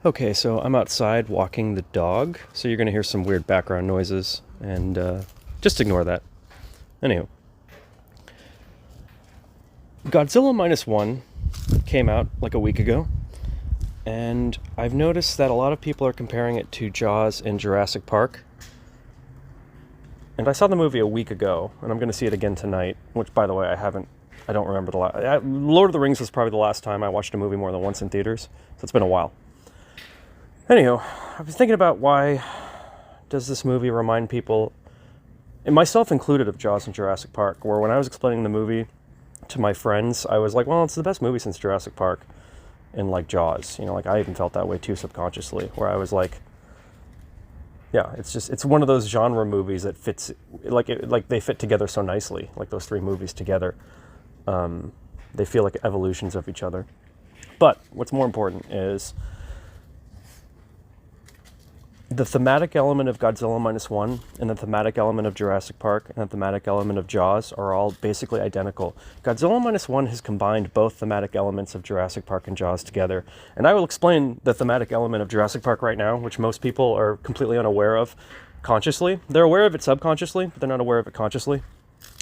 Okay, so I'm outside walking the dog, so you're gonna hear some weird background noises, and just ignore that. Anywho, Godzilla Minus One came out like a week ago, and I've noticed that a lot of people are comparing it to Jaws and Jurassic Park. And I saw the movie a week ago, and I'm gonna see it again tonight, which, by the way, I don't remember the last. Lord of the Rings was probably the last time I watched a movie more than once in theaters, so it's been a while. Anyhow, I was thinking about why does this movie remind people, and myself included, of Jaws and Jurassic Park, where when I was explaining the movie to my friends, I was like, well, it's the best movie since Jurassic Park, and like Jaws. Like I even felt that way too subconsciously, where I was like, yeah, it's one of those genre movies that fits, like they fit together so nicely, like those three movies together. They feel like evolutions of each other. But what's more important is the thematic element of Godzilla Minus One and the thematic element of Jurassic Park and the thematic element of Jaws are all basically identical. Godzilla Minus One has combined both thematic elements of Jurassic Park and Jaws together. And I will explain the thematic element of Jurassic Park right now, which most people are completely unaware of consciously. They're aware of it subconsciously, but they're not aware of it consciously.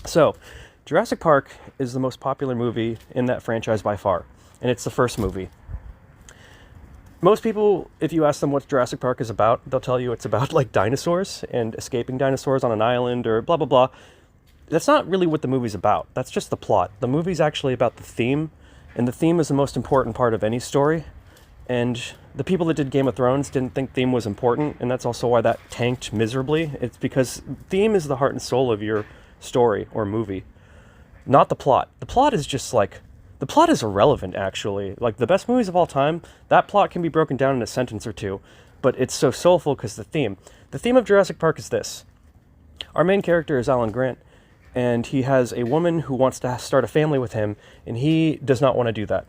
So, Jurassic Park is the most popular movie in that franchise by far, and it's the first movie. Most people, if you ask them what Jurassic Park is about, they'll tell you it's about like dinosaurs and escaping dinosaurs on an island or blah, blah, blah. That's not really what the movie's about. That's just the plot. The movie's actually about the theme, and the theme is the most important part of any story. And the people that did Game of Thrones didn't think theme was important, and that's also why that tanked miserably. It's because theme is the heart and soul of your story or movie, not the plot. The plot is just like, the plot is irrelevant, actually. Like, the best movies of all time, that plot can be broken down in a sentence or two, but it's so soulful because the theme. The theme of Jurassic Park is this. Our main character is Alan Grant, and he has a woman who wants to start a family with him, and he does not want to do that.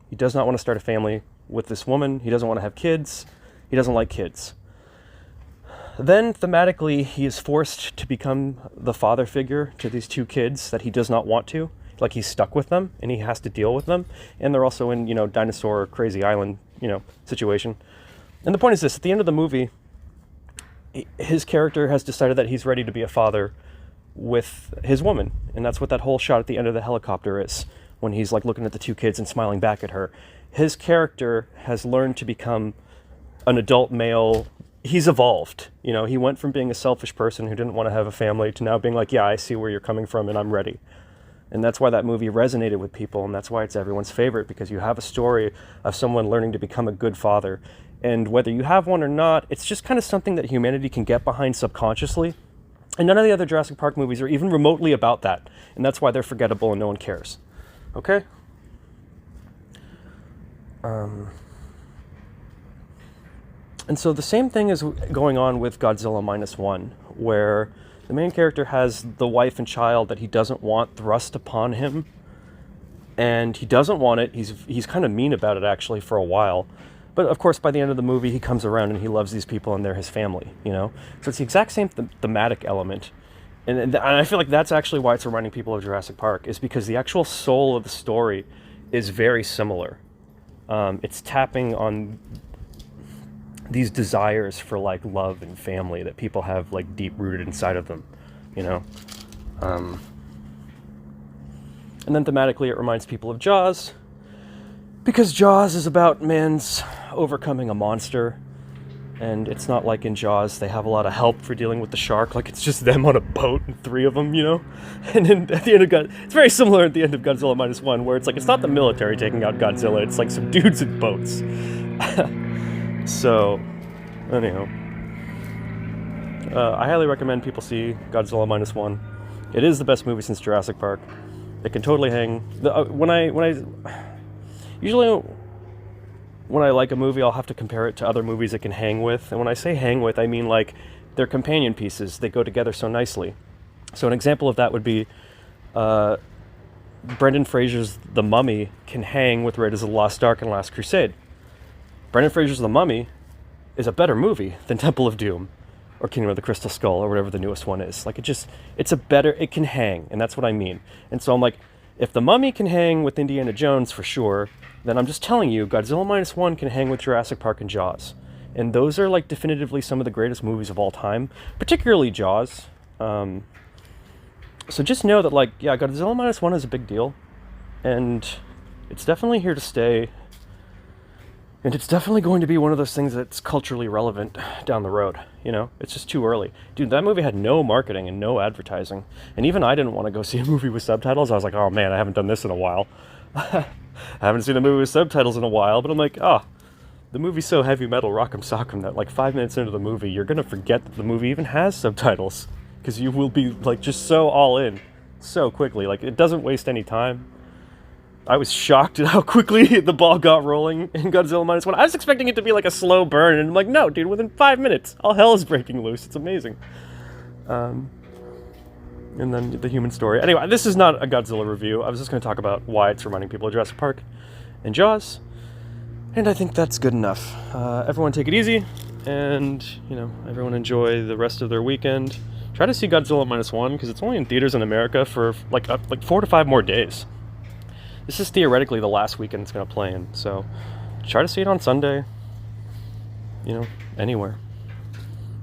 He does not want to start a family with this woman. He doesn't want to have kids. He doesn't like kids. Then, thematically, he is forced to become the father figure to these two kids that he does not want to. Like, he's stuck with them, and he has to deal with them. And they're also in, dinosaur crazy island, situation. And the point is this, at the end of the movie, his character has decided that he's ready to be a father with his woman. And that's what that whole shot at the end of the helicopter is, when he's, like, looking at the two kids and smiling back at her. His character has learned to become an adult male. He's evolved. He went from being a selfish person who didn't want to have a family to now being like, yeah, I see where you're coming from, and I'm ready. And that's why that movie resonated with people, and that's why it's everyone's favorite, because you have a story of someone learning to become a good father. And whether you have one or not, it's just kind of something that humanity can get behind subconsciously. And none of the other Jurassic Park movies are even remotely about that. And that's why they're forgettable and no one cares. Okay? And so the same thing is going on with Godzilla Minus One, where the main character has the wife and child that he doesn't want thrust upon him, and he doesn't want it. He's kind of mean about it, actually, for a while. But, of course, by the end of the movie, he comes around and he loves these people and they're his family, So it's the exact same thematic element. And I feel like that's actually why it's reminding people of Jurassic Park, is because the actual soul of the story is very similar. It's tapping on these desires for, like, love and family that people have, like, deep rooted inside of them, And then thematically it reminds people of Jaws, because Jaws is about man's overcoming a monster, and it's not like in Jaws they have a lot of help for dealing with the shark. Like, it's just them on a boat, and three of them, And then at the end of it's very similar at the end of Godzilla Minus One, where it's like, it's not the military taking out Godzilla, it's like some dudes in boats. So, anyhow, I highly recommend people see Godzilla Minus One. It is the best movie since Jurassic Park. It can totally hang. Usually when I like a movie, I'll have to compare it to other movies it can hang with. And when I say hang with, I mean like they're companion pieces. They go together so nicely. So an example of that would be Brendan Fraser's The Mummy can hang with Raiders of the Lost Ark and Last Crusade. Brendan Fraser's The Mummy is a better movie than Temple of Doom or Kingdom of the Crystal Skull or whatever the newest one is. Like, it can hang, and that's what I mean. And so I'm like, If The Mummy can hang with Indiana Jones for sure, then I'm just telling you, Godzilla Minus One can hang with Jurassic Park and Jaws. And those are like definitively some of the greatest movies of all time, particularly Jaws. So just know that, like, yeah, Godzilla Minus One is a big deal, and it's definitely here to stay. And it's definitely going to be one of those things that's culturally relevant down the road, you know? It's just too early. Dude, that movie had no marketing and no advertising. And even I didn't want to go see a movie with subtitles. I was like, oh man, I haven't done this in a while. I haven't seen a movie with subtitles in a while, but I'm like, the movie's so heavy metal, rock'em sock'em, that like 5 minutes into the movie, you're gonna forget that the movie even has subtitles. Because you will be like just so all in so quickly. Like, it doesn't waste any time. I was shocked at how quickly the ball got rolling in Godzilla Minus One. I was expecting it to be like a slow burn, and I'm like, no, dude, within 5 minutes, all hell is breaking loose. It's amazing. And then the human story. Anyway, this is not a Godzilla review. I was just going to talk about why it's reminding people of Jurassic Park and Jaws. And I think that's good enough. Everyone take it easy, and, you know, everyone enjoy the rest of their weekend. Try to see Godzilla Minus One, because it's only in theaters in America for like 4 to 5 more days. This is theoretically the last weekend it's going to play in, so try to see it on Sunday, you know, anywhere.